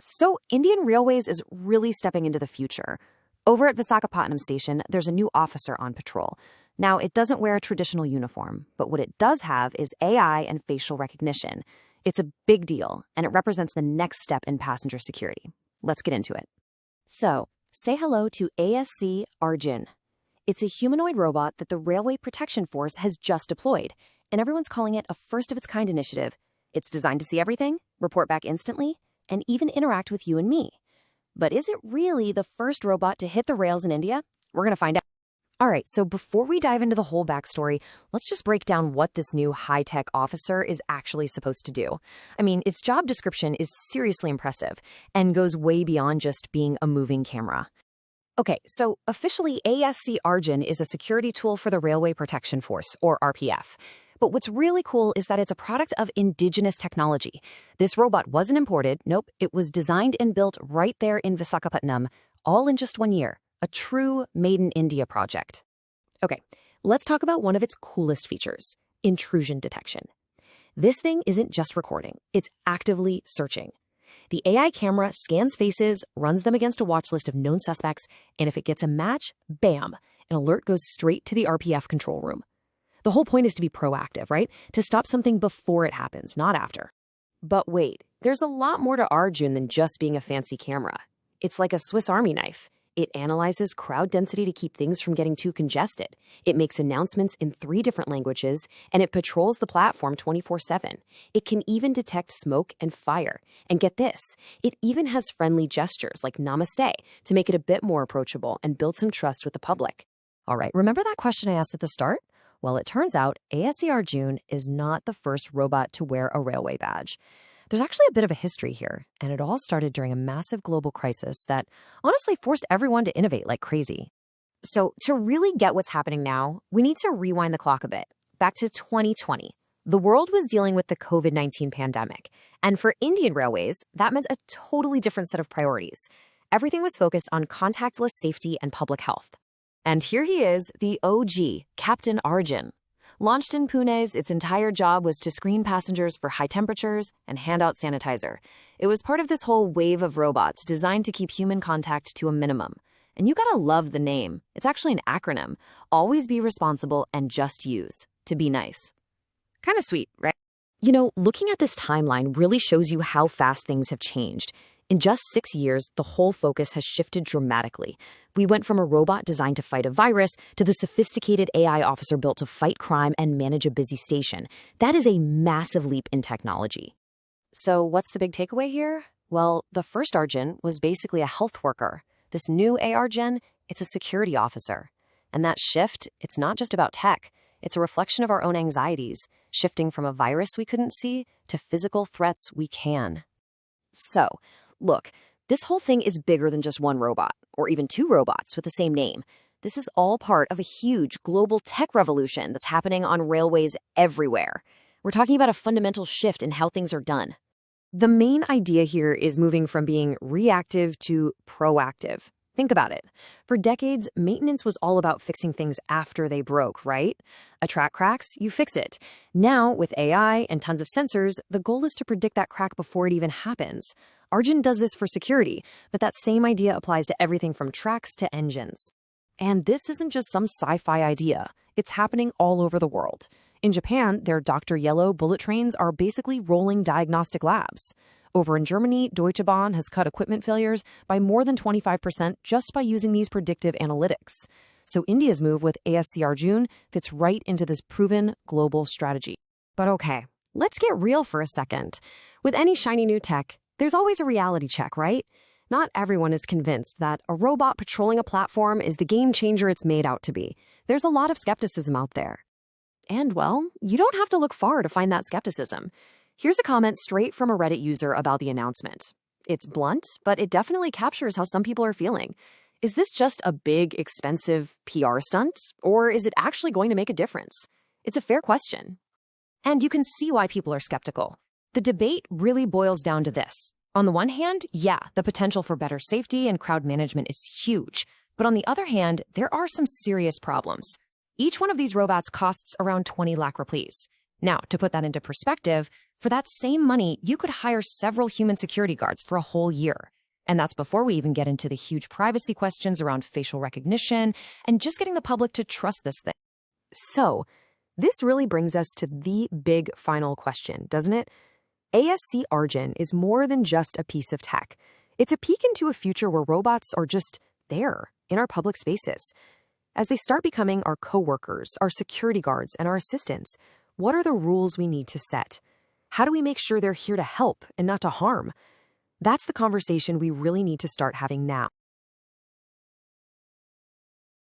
So Indian Railways is really stepping into the future. Over at Visakhapatnam station, there's a new officer on patrol. Now, it doesn't wear a traditional uniform, but what it does have is AI and facial recognition. It's a big deal, and it represents the next step in passenger security. Let's get into it. So, say hello to ASC ARJUN. It's a humanoid robot that the Railway Protection Force has just deployed, and everyone's calling it a first-of-its-kind initiative. It's designed to see everything, report back instantly, and even interact with you and me. But is it really the first robot to hit the rails in India? We're going to find out. All right, so before we dive into the whole backstory, let's just break down what this new high-tech officer is actually supposed to do. I mean, its job description is seriously impressive and goes way beyond just being a moving camera. Okay, so officially ASC ARJUN is a security tool for the Railway Protection Force, or RPF. But what's really cool is that it's a product of indigenous technology. This robot wasn't imported. Nope, it was designed and built right there in Visakhapatnam, all in just 1 year. A true Made in India project. Okay, let's talk about one of its coolest features, intrusion detection. This thing isn't just recording, it's actively searching. The AI camera scans faces, runs them against a watch list of known suspects, and if it gets a match, bam, an alert goes straight to the RPF control room. The whole point is to be proactive, right? To stop something before it happens, not after. But wait, there's a lot more to ARJUN than just being a fancy camera. It's like a Swiss Army knife. It analyzes crowd density to keep things from getting too congested. It makes announcements in 3 different languages, and it patrols the platform 24/7. It can even detect smoke and fire. And get this, it even has friendly gestures like namaste to make it a bit more approachable and build some trust with the public. All right, remember that question I asked at the start? Well, it turns out ASC ARJUN is not the first robot to wear a railway badge. There's actually a bit of a history here, and it all started during a massive global crisis that honestly forced everyone to innovate like crazy. So to really get what's happening now, we need to rewind the clock a bit, back to 2020. The world was dealing with the COVID-19 pandemic, and for Indian Railways, that meant a totally different set of priorities. Everything was focused on contactless safety and public health. And here he is, the OG, Captain ARJUN. Launched in Pune, its entire job was to screen passengers for high temperatures and hand out sanitizer. It was part of this whole wave of robots designed to keep human contact to a minimum. And you gotta love the name. It's actually an acronym. Always be responsible and just use. To be nice. Kind of sweet, right? You know, looking at this timeline really shows you how fast things have changed. In just 6 years, the whole focus has shifted dramatically. We went from a robot designed to fight a virus to the sophisticated AI officer built to fight crime and manage a busy station. That is a massive leap in technology. So what's the big takeaway here? Well, the first ARJUN was basically a health worker. This new ARJUN, it's a security officer. And that shift, it's not just about tech. It's a reflection of our own anxieties, shifting from a virus we couldn't see to physical threats we can. So, look, this whole thing is bigger than just one robot, or even 2 robots with the same name. This is all part of a huge global tech revolution that's happening on railways everywhere. We're talking about a fundamental shift in how things are done. The main idea here is moving from being reactive to proactive. Think about it. For decades, maintenance was all about fixing things after they broke, right? A track cracks, you fix it. Now, with AI and tons of sensors, the goal is to predict that crack before it even happens. ARJUN does this for security, but that same idea applies to everything from tracks to engines. And this isn't just some sci-fi idea. It's happening all over the world. In Japan, their Dr. Yellow bullet trains are basically rolling diagnostic labs. Over in Germany, Deutsche Bahn has cut equipment failures by more than 25% just by using these predictive analytics. So India's move with ASC ARJUN fits right into this proven global strategy. But okay, let's get real for a second. With any shiny new tech, there's always a reality check, right? Not everyone is convinced that a robot patrolling a platform is the game changer it's made out to be. There's a lot of skepticism out there. And well, you don't have to look far to find that skepticism. Here's a comment straight from a Reddit user about the announcement. It's blunt, but it definitely captures how some people are feeling. Is this just a big, expensive PR stunt, or is it actually going to make a difference? It's a fair question. And you can see why people are skeptical. The debate really boils down to this. On the one hand, yeah, the potential for better safety and crowd management is huge. But on the other hand, there are some serious problems. Each one of these robots costs around 20 lakh rupees. Now, to put that into perspective, For that same money, you could hire several human security guards for a whole year. And that's before we even get into the huge privacy questions around facial recognition and just getting the public to trust this thing. So, this really brings us to the big final question, doesn't it? ASC ARJUN is more than just a piece of tech. It's a peek into a future where robots are just there, in our public spaces. As they start becoming our coworkers, our security guards, and our assistants, what are the rules we need to set? How do we make sure they're here to help and not to harm? That's the conversation we really need to start having now.